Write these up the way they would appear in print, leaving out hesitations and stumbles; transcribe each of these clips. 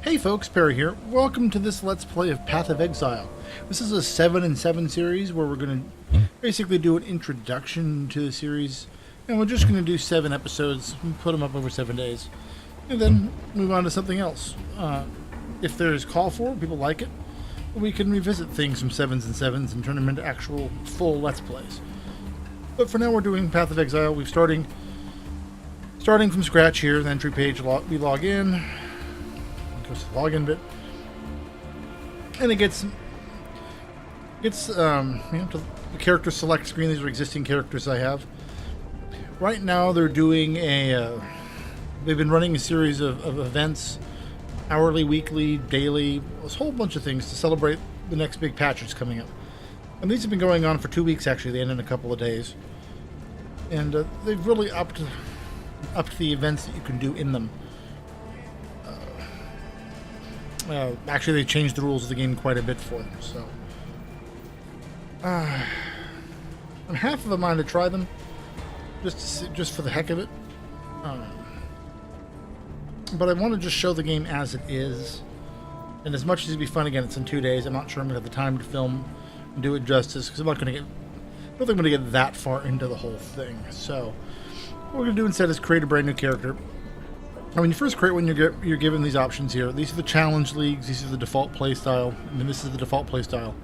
Hey folks, Peri here. Welcome to this Let's Play of Path of Exile. This is a 7 and 7 series where we're going to basically do an introduction to the series. And we're just going to do 7 episodes and put them up over 7 days. And then move on to something else. If there's call for it, people like it, we can revisit things from 7s and 7s and turn them into actual full Let's Plays. But for now we're doing Path of Exile. We're starting from scratch here. The entry page, we log in. Goes to the login bit, and it gets to the character select screen. These are existing characters I have. Right now they're doing they've been running a series of events, hourly, weekly, daily, a whole bunch of things to celebrate the next big patch that's coming up. And these have been going on for 2 weeks actually. They end in a couple of days, and they've really upped the events that you can do in them. Actually, they changed the rules of the game quite a bit for them, so I'm half of a mind to try them, just for the heck of it. But I want to just show the game as it is, and as much as it'd be fun again, it's in 2 days. I'm not sure I'm gonna have the time to film and do it justice because I don't think I'm gonna get that far into the whole thing. So what we're gonna do instead is create a brand new character. When you first create one, you're given these options here. These are the challenge leagues. These are the default playstyle. And this is the default playstyle.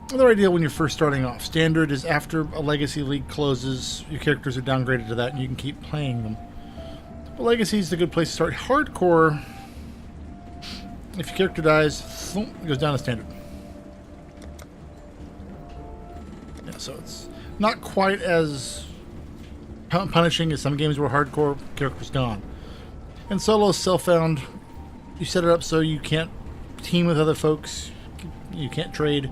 They're ideal when you're first starting off. Standard is after a legacy league closes, your characters are downgraded to that, and you can keep playing them. But legacy is a good place to start. Hardcore, if your character dies, it goes down to standard. Yeah, so it's not quite as punishing as some games where hardcore character's gone. And solo is self-found. You set it up so you can't team with other folks. You can't trade.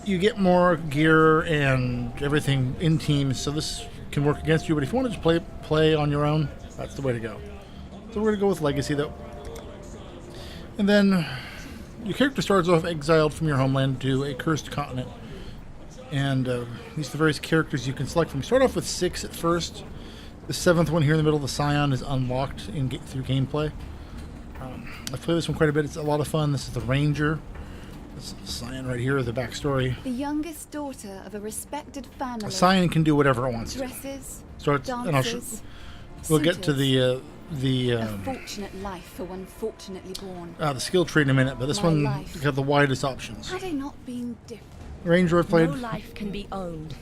You get more gear and everything in teams, so this can work against you. But if you want to just play on your own, that's the way to go. So we're going to go with Legacy, though. And then your character starts off exiled from your homeland to a cursed continent. And these are the various characters you can select from. You start off with 6 at first. The 7th one here in the middle, the Scion, is unlocked through gameplay. I've played this one quite a bit. It's a lot of fun. This is the Ranger. This is the Scion right here, the backstory. The youngest daughter of a respected family. A Scion can do whatever it wants to. Dresses, Starts, dances, we'll get to the a fortunate life for one fortunately born. the skill tree in a minute, but this one got the widest options. Had it not been different. Ranger I've played. No life can be owned.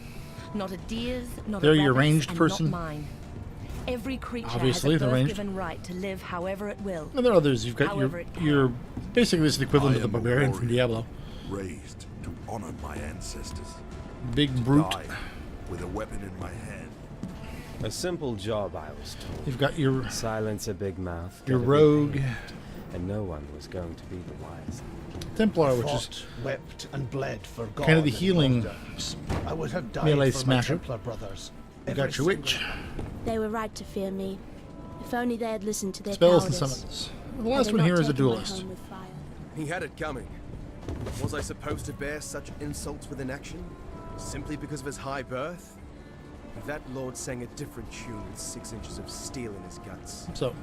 Not a deer's, not They're a your rabbit's, ranged and person. not mine. Every creature Obviously, has a the ranged. birth-given right to live however it will. And there are others. You've got However your basically this is the equivalent of the I am a barbarian from warrior, Diablo. raised to honor my ancestors. Big brute. Die with a weapon in my hand. A simple job, I was told. You've got your Silence a big mouth. your get a rogue. big hand, and no one was going to be the wiser. Templar, which Fought, is wept and bled for God kind of the and healing wonder. I would have died melee for smasher. my Templar brothers. You got your witch. They were right to fear me. If only they had listened to their Spells and cowardice. summons. The last Had they one not here is a taken my duelist. home with fire. He had it coming. Was I supposed to bear such insults with inaction? Simply because of his high birth? That lord sang a different tune with 6 inches of steel in his guts. So,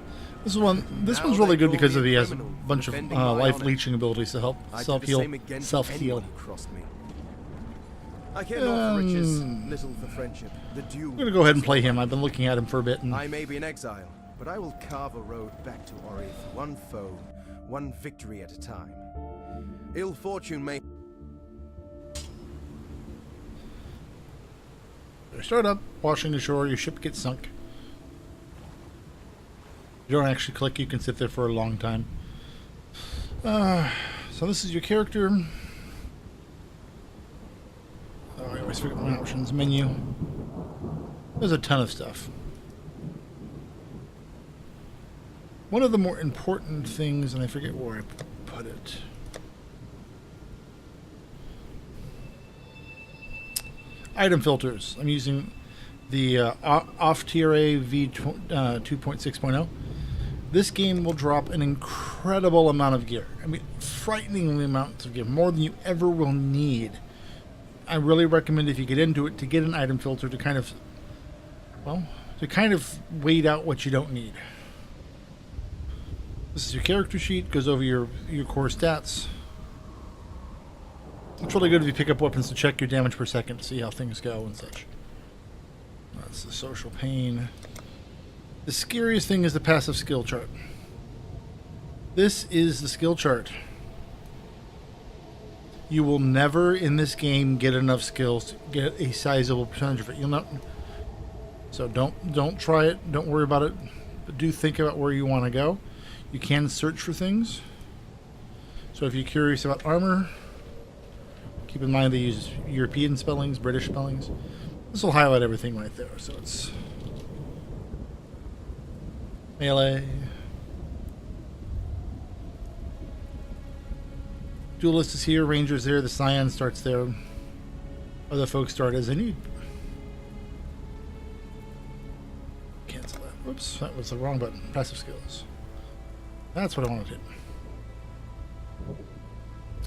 this one's really good because he has a bunch of life leeching abilities to help self-heal. Crossed me. I care not for riches, little for friendship. The duel. I'm gonna go ahead and play him. I've been looking at him for a bit. And I may be in exile, but I will carve a road back to Ori, one foe, one victory at a time. Ill fortune may. start up, washing ashore. Your ship gets sunk. You don't actually click. You can sit there for a long time. So this is your character. Oh, I always forget my options. Menu. There's a ton of stuff. One of the more important things, and I forget where I put it. Item filters. I'm using the off-TRA v2.6.0. This game will drop an incredible amount of gear. I mean, frighteningly amounts of gear. More than you ever will need. I really recommend, if you get into it, to get an item filter to kind of, well, to kind of weed out what you don't need. This is your character sheet. Goes over your core stats. It's really good if you pick up weapons to check your damage per second to see how things go and such. That's the social pain. The scariest thing is the passive skill chart. This is the skill chart. You will never in this game get enough skills to get a sizable percentage of it. You'll not. So don't try it. Don't worry about it. But do think about where you want to go. You can search for things. So if you're curious about armor, keep in mind they use European spellings, British spellings. This will highlight everything right there. So it's melee. Duelist is here, Ranger's there, the Scion starts there. Other folks start as they need. Cancel that. Whoops, that was the wrong button. Passive skills. That's what I wanted to hit.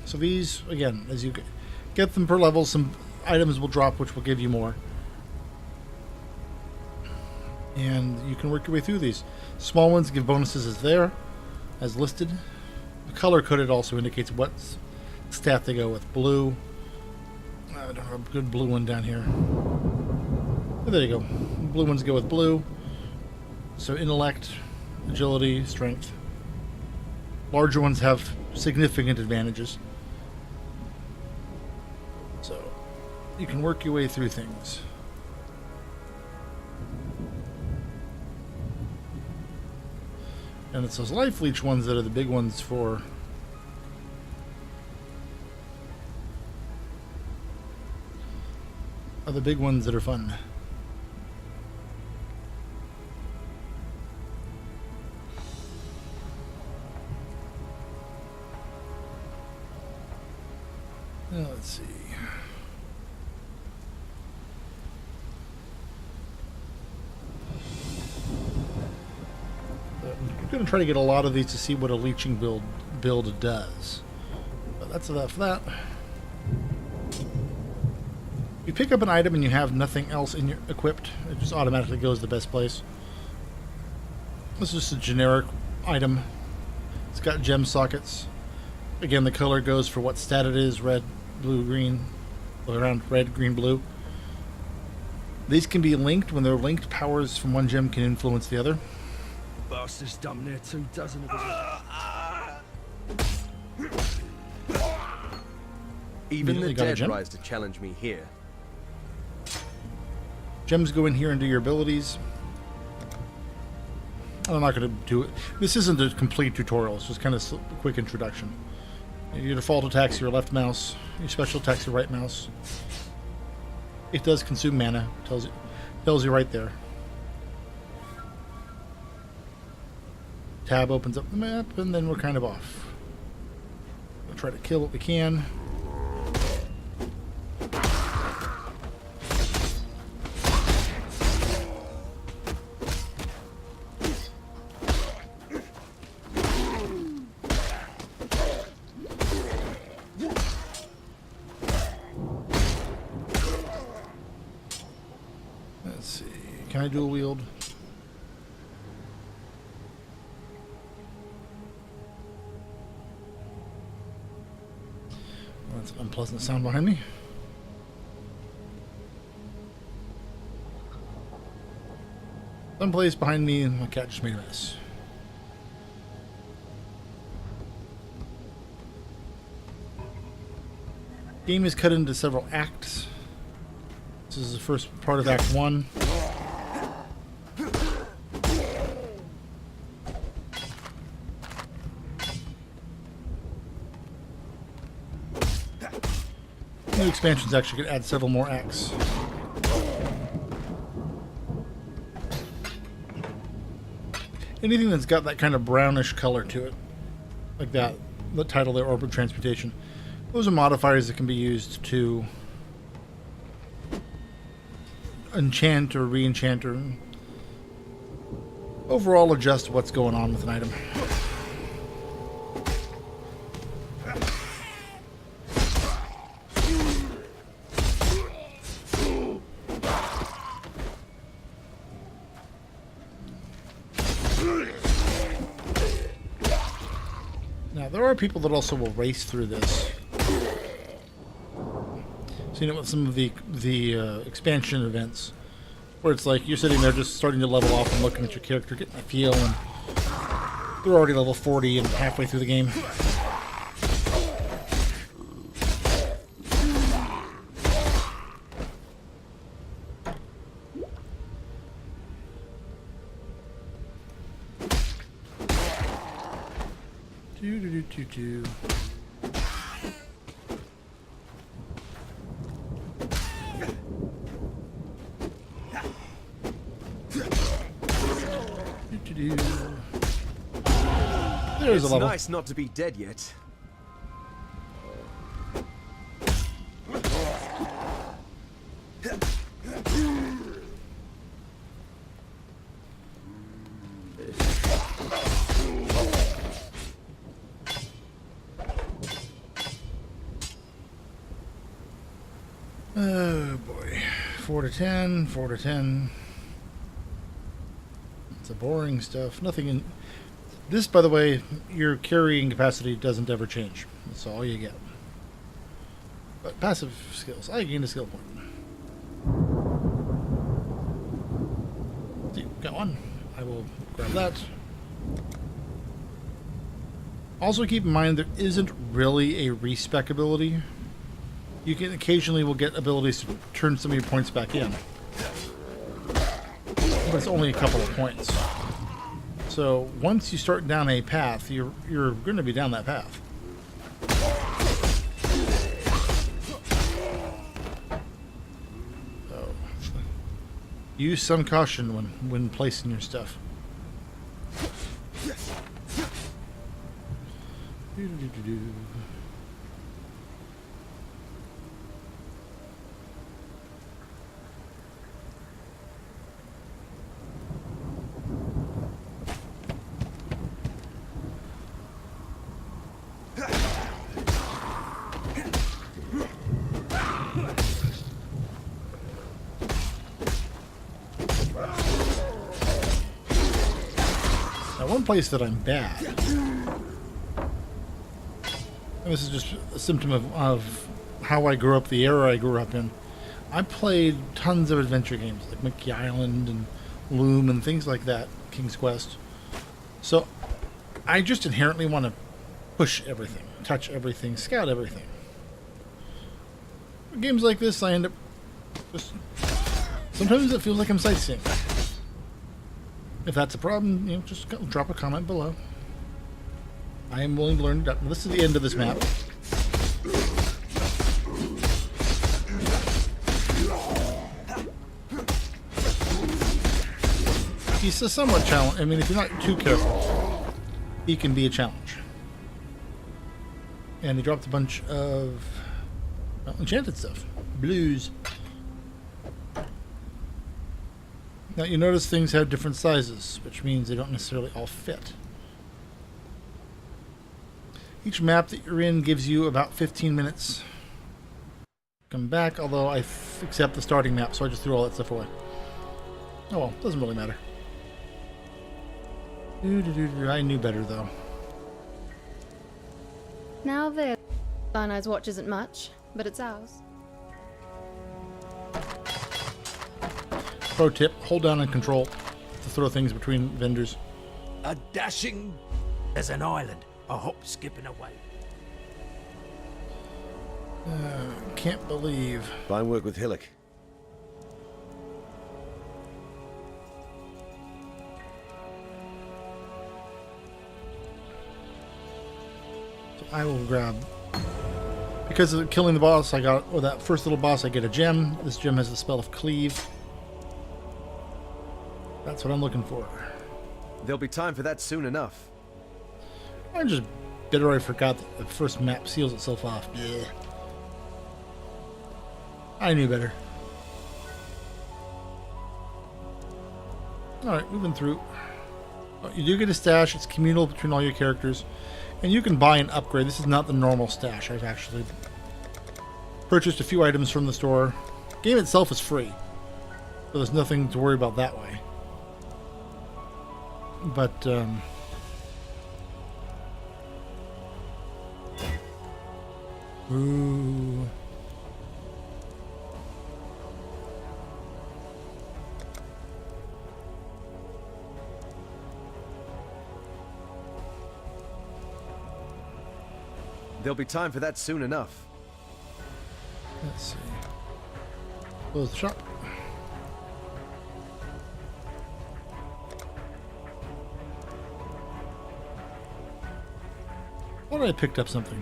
So these, again, as you get them per level, some items will drop which will give you more. And you can work your way through these. Small ones give bonuses as there, as listed. The color coded also indicates what stat they go with. Blue. I don't have a good blue one down here. Oh, there you go. Blue ones go with blue. So intellect, agility, strength. Larger ones have significant advantages. So you can work your way through things. And it's those life leech ones that are the big ones for the big ones that are fun. Now let's see. I'm going to try to get a lot of these to see what a leeching build does. But that's enough for that. You pick up an item and you have nothing else in your equipped, it just automatically goes to the best place. This is just a generic item. It's got gem sockets. Again, the color goes for what stat it is: red, blue, green, around red, green, blue. These can be linked. When they're linked, powers from one gem can influence the other. Bastard's damn near 2 dozen of us. Even the Immediately got a dead gem. rise to challenge me here. Gems go in here and do your abilities. I'm not going to do it. This isn't a complete tutorial. It's just kind of a quick introduction. Your default attacks your left mouse. Your special attacks your right mouse. It does consume mana. Tells you right there. Tab opens up the map, and then we're kind of off. We'll try to kill what we can. Let's see. Can I dual wield? That's an unpleasant sound behind me. Someplace behind me, and my cat just made a mess. Game is cut into several acts. This is the first part of Act 1. New expansions actually could add several more acts. Anything that's got that kind of brownish color to it, like that, the title there, Orbital Transmutation, those are modifiers that can be used to enchant or re-enchant or overall adjust what's going on with an item. Now, there are people that also will race through this. Seen it with some of the expansion events, where it's like you're sitting there just starting to level off and looking at your character, getting a feel, and they're already level 40 and halfway through the game. Do. There's a It's level. nice not to be dead yet. Oh boy. 4 to 10, 4 to 10. It's a boring stuff. Nothing in this, by the way, your carrying capacity doesn't ever change. That's all you get. But passive skills. I gained a skill point. Got one. I will grab that. Also keep in mind there isn't really a respec ability. You can occasionally will get abilities to turn some of your points back in. But it's only a couple of points. So once you start down a path, you're going to be down that path. So use some caution when placing your stuff. One place that I'm bad, and this is just a symptom of how I grew up, the era I grew up in. I played tons of adventure games like Monkey Island and Loom and things like that, King's Quest. So I just inherently want to push everything, touch everything, scout everything. Games like this, I end up just... Sometimes it feels like I'm sightseeing. If that's a problem, just drop a comment below. I am willing to learn. This is the end of this map. He's a somewhat challenge. I mean, if you're not too careful, he can be a challenge. And he dropped a bunch of enchanted stuff. Blues. Now you notice things have different sizes, which means they don't necessarily all fit. Each map that you're in gives you about 15 minutes. Come back, although I accept the starting map, so I just threw all that stuff away. Oh well, doesn't really matter. I knew better though. Now this Sinai's watch isn't much, but it's ours. Pro tip, hold down and control to throw things between vendors. A dashing as an island, a hop skipping away. Can't believe. Fine work with Hillock. So I will grab... Because of killing the boss, I got... Or that first little boss, I get a gem. This gem has the spell of Cleave. That's what I'm looking for. There'll be time for that soon enough. I'm just bitter I forgot that the first map seals itself off. Yeah. I knew better. Alright, moving through. You do get a stash. It's communal between all your characters. And you can buy an upgrade. This is not the normal stash. I've actually purchased a few items from the store. The game itself is free, so there's nothing to worry about that way. But Ooh. There'll be time for that soon enough. Let's see. Close the shop. Thought I picked up something.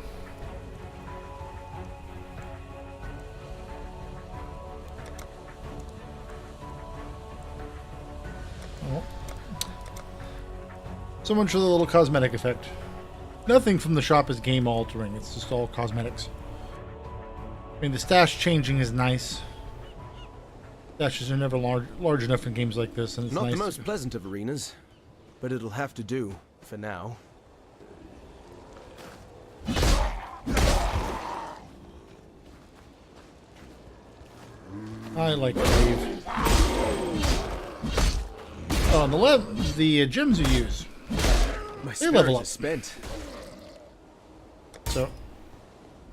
Oh. So much for the little cosmetic effect. Nothing from the shop is game altering. It's just all cosmetics. I mean, the stash changing is nice. Stashes are never large enough in games like this, and it's Not nice. the most pleasant of arenas, but it'll have to do for now. I like Wave. Oh, and the gems you use. My They level spirit up. is spent. So,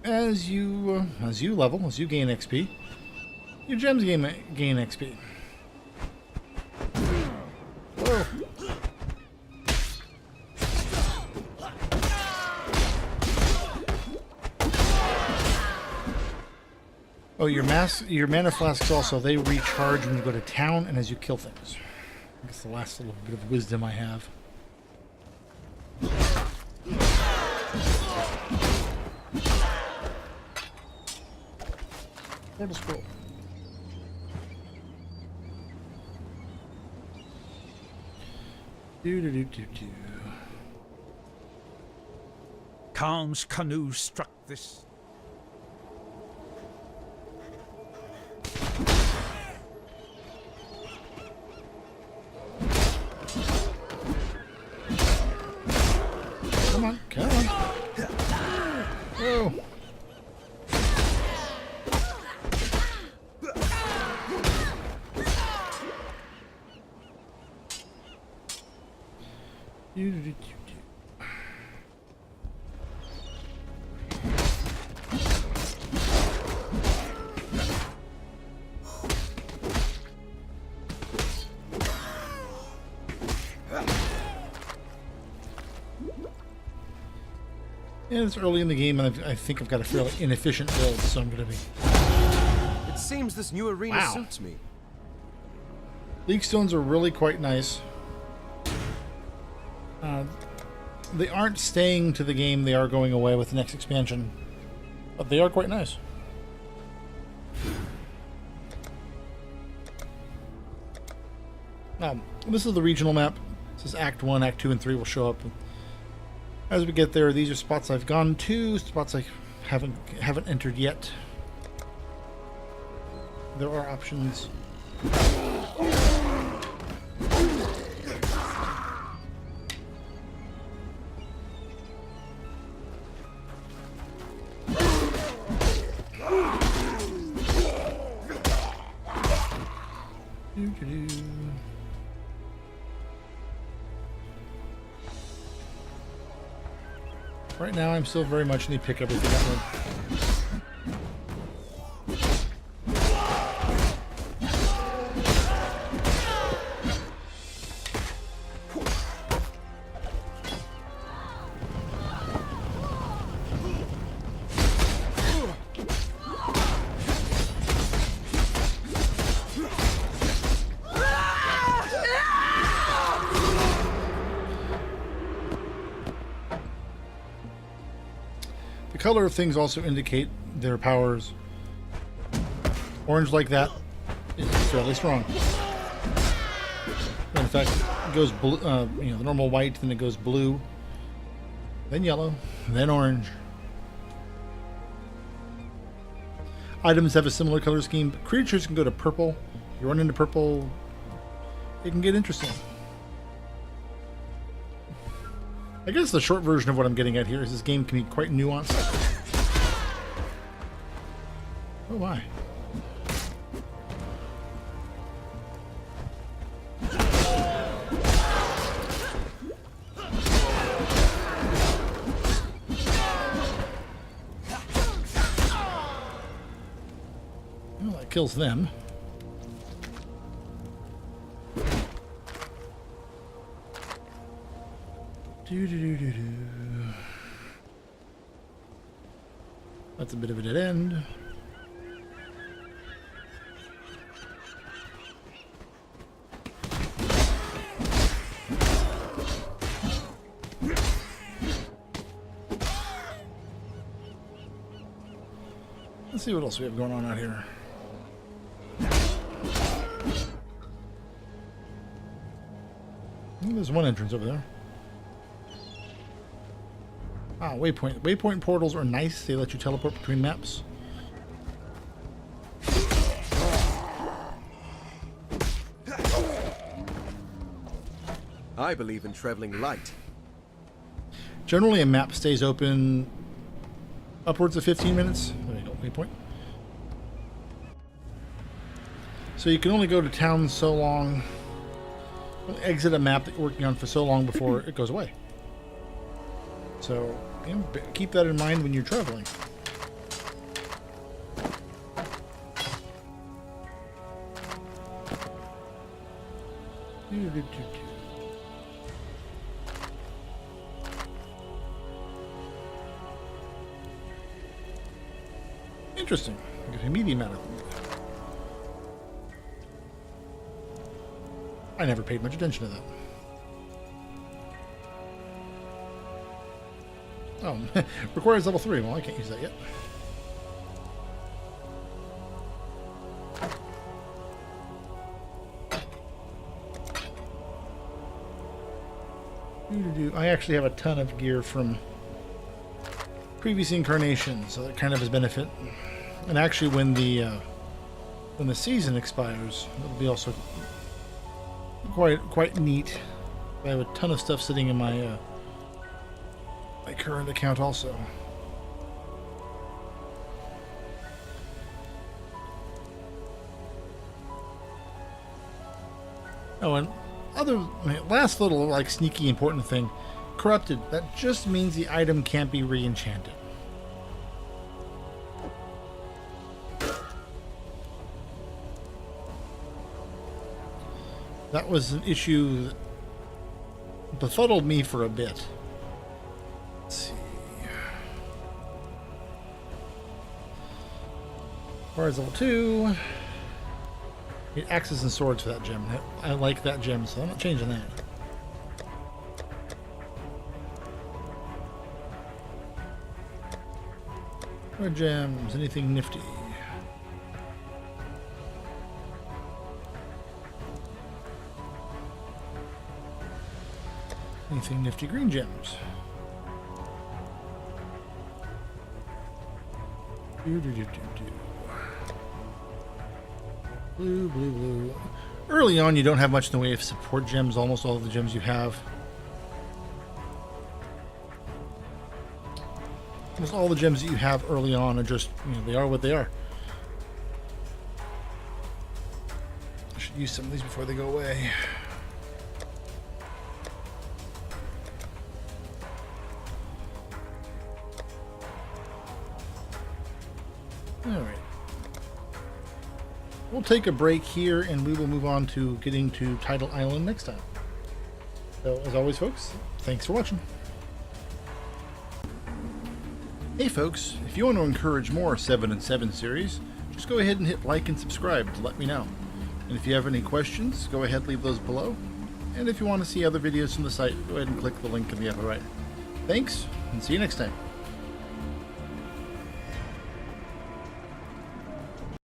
as you level, as you gain XP, your gems gain XP. Whoa. Oh, your mana flasks also, they recharge when you go to town and as you kill things. That's the last little bit of wisdom I have. Portal scroll. Do. Khan's canoe struck this. Come on, come on. Whoa. Do. Yeah, it's early in the game, and I think I've got a fairly inefficient build, so I'm going to be... It seems this new arena Wow. suits me. Leak stones are really quite nice. They aren't staying to the game, they are going away with the next expansion. But they are quite nice. This is the regional map. This is Act 1, Act 2, and 3 will show up. As we get there, these are spots I've gone to, spots I haven't entered yet. There are options. Right now, I'm still very much in the pick everything up mode. The color of things also indicate their powers. Orange like that is fairly strong. In fact, it goes blue, the normal white, then it goes blue, then yellow, then orange. Items have a similar color scheme, but creatures can go to purple. If you run into purple, it can get interesting. I guess the short version of what I'm getting at here is this game can be quite nuanced. Oh my. kills them. That's a bit of a dead end. Let's see what else we have going on out here. There's one entrance over there. Ah, waypoint. Waypoint portals are nice. They let you teleport between maps. I believe in traveling light. Generally, a map stays open upwards of 15 minutes. There you go, waypoint. So you can only go to town so long, exit a map that you're working on for so long before it goes away. So keep that in mind when you're traveling. Interesting. I get a medium out of them. I never paid much attention to that. Oh, requires level 3. Well, I can't use that yet. I actually have a ton of gear from previous incarnations, so that kind of is benefit. And actually, when the season expires, it'll be also quite neat. I have a ton of stuff sitting in my my current account also. Oh, and last little like sneaky important thing, corrupted. That just means the item can't be re-enchanted. That was an issue that befuddled me for a bit. Let's see. Where's level 2? Need axes and swords for that gem. I like that gem, so I'm not changing that. More gems, anything nifty? Anything nifty? Green gems. Blue, blue, blue. Early on, you don't have much in the way of support gems. Almost all of the gems you have. Almost all the gems that you have early on are just, they are what they are. I should use some of these before they go away. Alright. We'll take a break here and we will move on to getting to Tidal Island next time. So, as always, folks, thanks for watching. Hey, folks, if you want to encourage more 7 and 7 series, just go ahead and hit like and subscribe to let me know. And if you have any questions, go ahead and leave those below. And if you want to see other videos from the site, go ahead and click the link in the upper right. Thanks, and see you next time.